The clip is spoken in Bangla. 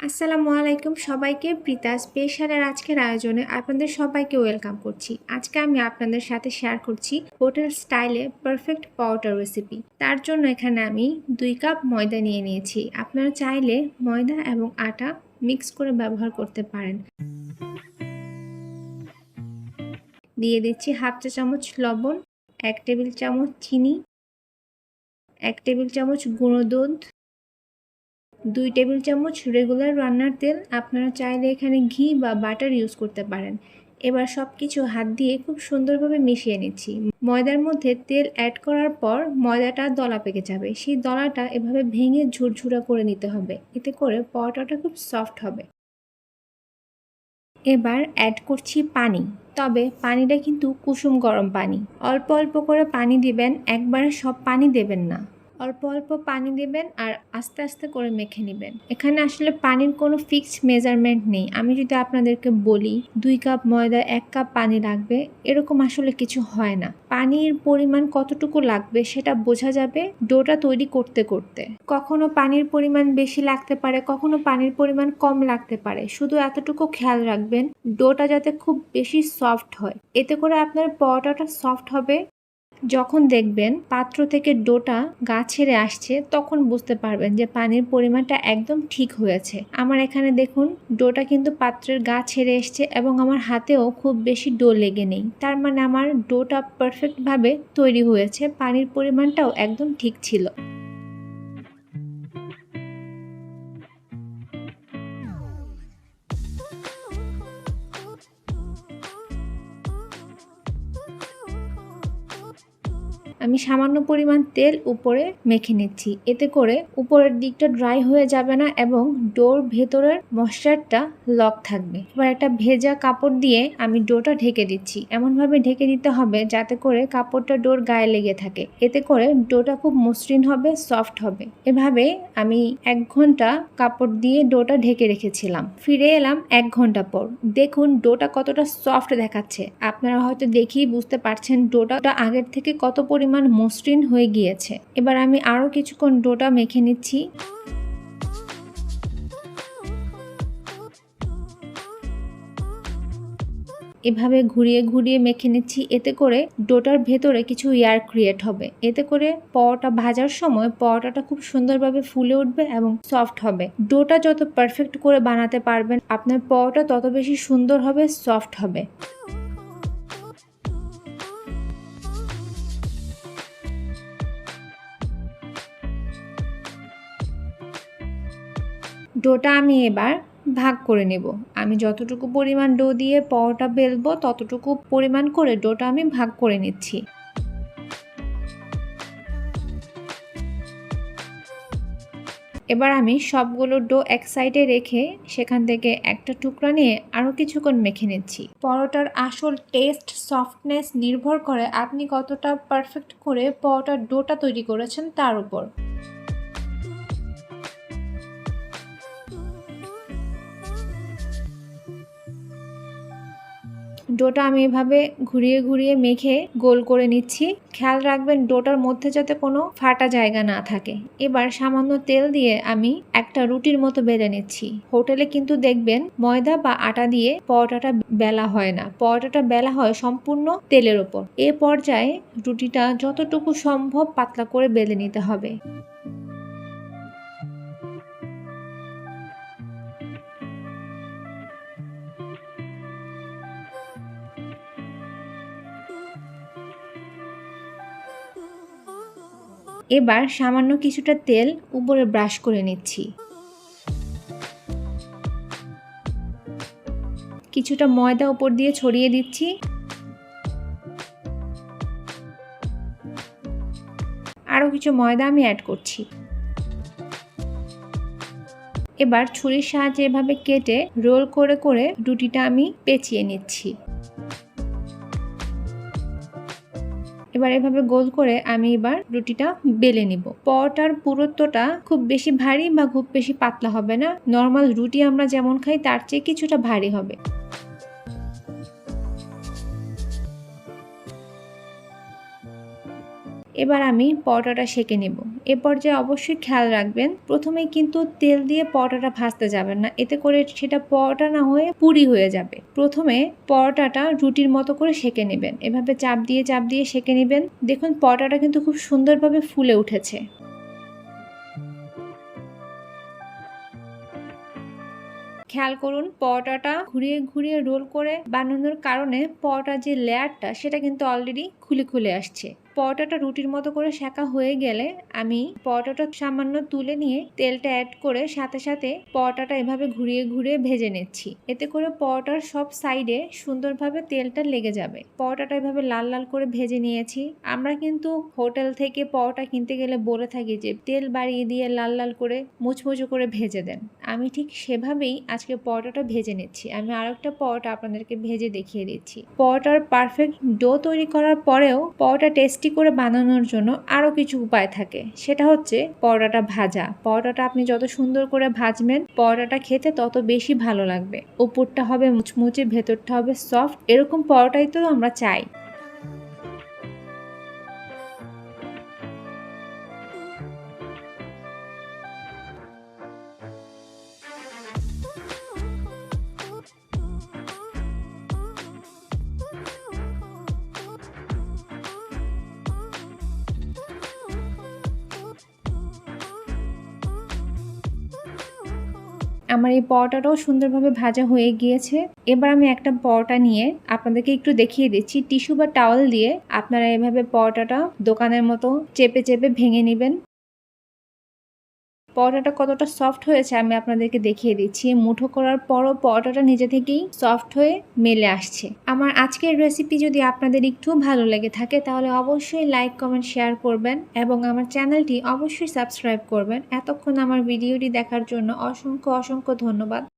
আসসালামু আলাইকুম সবাইকে পরিতাজস্পেশালের আজকের আয়োজনে আপনাদের সবাইকে ওয়েলকাম করছি। আজকে আমি আপনাদের সাথে শেয়ার করছি হোটেল স্টাইলে পারফেক্ট পাওয়াটা রেসিপি। তার জন্য এখানে আমি 2 কাপ ময়দা নিয়ে নিয়েছি। আপনারা চাইলে ময়দা এবং আটা মিক্স করে ব্যবহার করতে পারেন। দিয়ে দিচ্ছি হাফ চা চামচ লবণ, 1 টেবিল চামচ চিনি, 1 টেবিল চামচ গুঁড়ো দুধ, 2 টেবিল চামচ রেগুলার রান্নার তেল। আপনারা চাইলে এখানে ঘি বা বাটার ইউজ করতে পারেন। এবার সব কিছু হাত দিয়ে খুব সুন্দরভাবে মিশিয়ে নিচ্ছি। ময়দার মধ্যে তেল অ্যাড করার পর ময়দাটা দলা পেকে যাবে। সেই দলাটা এভাবে ভেঙে ঝুরঝুরা করে নিতে হবে, এতে করে পরোটাটা খুব সফট হবে। এবার অ্যাড করছি পানি, তবে পানিটা কিন্তু কুসুম গরম পানি। অল্প অল্প করে পানি দিবেন, একবারে সব পানি দেবেন না। অল্প অল্প পানি দেবেন আর আস্তে আস্তে করে মেখে নেবেন। এখানে আসলে পানির কোনো ফিক্সড মেজারমেন্ট নেই। আমি যদি আপনাদেরকে বলি 2 কাপ ময়দা 1 কাপ পানি লাগবে, এরকম আসলে কিছু হয় না। পানির পরিমাণ কতটুকু লাগবে সেটা বোঝা যাবে ডোটা তৈরি করতে করতে। কখনো পানির পরিমাণ বেশি লাগতে পারে, কখনো পানির পরিমাণ কম লাগতে পারে। শুধু এতটুকু খেয়াল রাখবেন ডোটা যাতে খুব বেশি সফট হয়, এতে করে আপনার পরোটাটা সফট হবে। যখন দেখবেন পাত্র থেকে ডোটা গা ছেড়ে আসছে, তখন বুঝতে পারবেন যে পানির পরিমাণটা একদম ঠিক হয়েছে। আমার এখানে দেখুন ডোটা কিন্তু পাত্রের গা ছেড়ে এসছে এবং আমার হাতেও খুব বেশি ডো লেগে নেই। তার মানে আমার ডোটা পারফেক্টভাবে তৈরি হয়েছে, পানির পরিমাণটাও একদম ঠিক ছিল। আমি সামান্য পরিমাণ তেল উপরে মেখে নিচ্ছি, এতে করে উপরের দিকটা ড্রাই হয়ে যাবে না এবং ডোর ভেতরের ময়েশ্চারটা লক থাকবে। এবার একটা ভেজা কাপড় দিয়ে আমি ডোটা ঢেকে দিচ্ছি। এমনভাবে ঢেকে দিতে হবে যাতে করে কাপড়টা ডোর গায়ে লেগে থাকে, এতে করে ডোটা খুব মসৃণ হবে, সফট হবে। এভাবে আমি 1 ঘন্টা কাপড় দিয়ে ডোটা ঢেকে রেখেছিলাম। ফিরে এলাম 1 ঘন্টা পর। দেখুন ডোটা কতটা সফট দেখাচ্ছে। আপনারা হয়তো দেখেই বুঝতে পারছেন ডোটা আগের থেকে কত পরিমাণ মসৃণ হয়ে গিয়েছে। এবার আমি আরো কিছুক্ষণ ডোটা মেখে নিচ্ছি। এভাবে ঘুরিয়ে ঘুরিয়ে মেখে নিচ্ছি, এতে করে ডোটার ভেতরে কিছু এয়ার ক্রিয়েট হবে। এতে করে পরোটা ভাজার সময় পরোটাটা খুব সুন্দরভাবে ফুলে উঠবে এবং সফট হবে। ডোটা যত পারফেক্ট করে বানাতে পারবেন আপনার পরোটা তত বেশি সুন্দর হবে, সফট হবে। ডোটা আমি এবার ভাগ করে নেব। আমি যতটুকু পরিমাণ ডো দিয়ে পরোটা বেলবো ততটুকু পরিমাণ করে ডোটা আমি ভাগ করে নিচ্ছি। এবার আমি সবগুলো ডো এক সাইডে রেখে সেখান থেকে একটা টুকরা নিয়ে আরও কিছুক্ষণ মেখে নিচ্ছি। পরোটার আসল টেস্ট, সফটনেস নির্ভর করে আপনি কতটা পারফেক্ট করে পরোটার ডোটা তৈরি করেছেন তার উপর। ডোটা আমি এভাবে ঘুরিয়ে ঘুরিয়ে মেখে গোল করে নিচ্ছি। খেয়াল রাখবেন ডোটার মধ্যে যাতে কোনো ফাটা জায়গা না থাকে। এবার সামান্য তেল দিয়ে আমি একটা রুটির মতো বেলে নিচ্ছি। হোটেলে কিন্তু দেখবেন ময়দা বা আটা দিয়ে পরোটাটা বেলা হয় না, পরোটাটা বেলা হয় সম্পূর্ণ তেলের ওপর। এ পর্যায়ে রুটিটা যতটুকু সম্ভব পাতলা করে বেলে নিতে হবে। এবার সামান্য কিছুটা তেল উপরে ব্রাশ করে নিচ্ছি। কিছুটা ময়দা উপর দিয়ে ছড়িয়ে দিচ্ছি। আরও কিছু ময়দা আমি অ্যাড করছি। এবার ছুরির সাহায্যে এভাবে কেটে রোল করে করে রুটিটা আমি পেঁচিয়ে নিচ্ছি। এবার এভাবে গোল করে আমি এবার রুটিটা বেলে নিব। পরোটার পুরুত্বটা খুব বেশি ভারী বা খুব বেশি পাতলা হবে না। নর্মাল রুটি আমরা যেমন খাই তার চেয়ে কিছুটা ভারী হবে। এবার আমি পরোটাটা সেঁকে নেব। এ পর্যায়ে অবশ্যই খেয়াল রাখবেন, প্রথমে কিন্তু তেল দিয়ে পরোটাটা ভাজতে যাবেন না, এতে করে সেটা পরোটা না হয়ে পুরি হয়ে যাবে। প্রথমে পরোটাটা রুটির মতো করে সেঁকে নেবেন, এভাবে চাপ দিয়ে সেঁকে নেবেন। দেখুন পরোটাটা কিন্তু খুব সুন্দরভাবে ফুলে উঠেছে। খেয়াল করুন, পরোটাটা ঘুরিয়ে রোল করে বানানোর কারণে পরোটার যে লেয়ারটা সেটা কিন্তু অলরেডি খুলে আসছে। পরোটাটা রুটির মতো করে সেঁকা হয়ে গেলে আমি পরোটাটা সামান্য তুলে নিয়ে তেলটা অ্যাড করে সাথে পরোটাটা এভাবে ঘুরিয়ে ভেজে নিচ্ছি। এতে করে পরোটার সব সাইডে সুন্দরভাবে তেলটা লেগে যাবে। পরোটাটা এভাবে লাল করে ভেজে নিয়েছি। আমরা কিন্তু হোটেল থেকে পরোটা কিনতে গেলে বলে থাকি যে তেল বাড়িয়ে দিয়ে লাল করে মুচমুচো করে ভেজে দেন। আমি ঠিক সেভাবেই আজকে পরোটাটা ভেজে নিচ্ছি। আমি আরেকটা পরোটা আপনাদেরকে ভেজে দেখিয়ে দিচ্ছি। পরোটার পারফেক্ট ডো তৈরি করার পরেও পরোটা টেস্টি করে বানানোর জন্য আরো কিছু উপায় থাকে, সেটা হচ্ছে পরোটাটা ভাজা। পরোটাটা আপনি যত সুন্দর করে ভাজবেন পরোটাটা খেতে তত বেশি ভালো লাগবে। উপরটা হবে মুচমুচে, ভেতরটা হবে সফট, এরকম পরোটাই তো আমরা চাই। আমার এই পরোটাটাও সুন্দরভাবে ভাজা হয়ে গিয়েছে। এবার আমি একটা পরোটা নিয়ে আপনাদেরকে একটু দেখিয়ে দিচ্ছি। টিস্যু বা টাওয়াল দিয়ে আপনারা এভাবে পরোটাটা দোকানের মতো চেপে ভেঙে নেবেন। পরোটাটা কতটা সফট হয়েছে আমি আপনাদেরকে দেখিয়ে দিচ্ছি। মুঠো করার পরও পরোটাটা নিজে থেকেই সফট হয়ে মেলে আসছে। আমার আজকের রেসিপি যদি আপনাদের একটু ভালো লেগে থাকে তাহলে অবশ্যই লাইক, কমেন্ট, শেয়ার করবেন এবং আমার চ্যানেলটি অবশ্যই সাবস্ক্রাইব করবেন। এতক্ষণ আমার ভিডিওটি দেখার জন্য অসংখ্য ধন্যবাদ।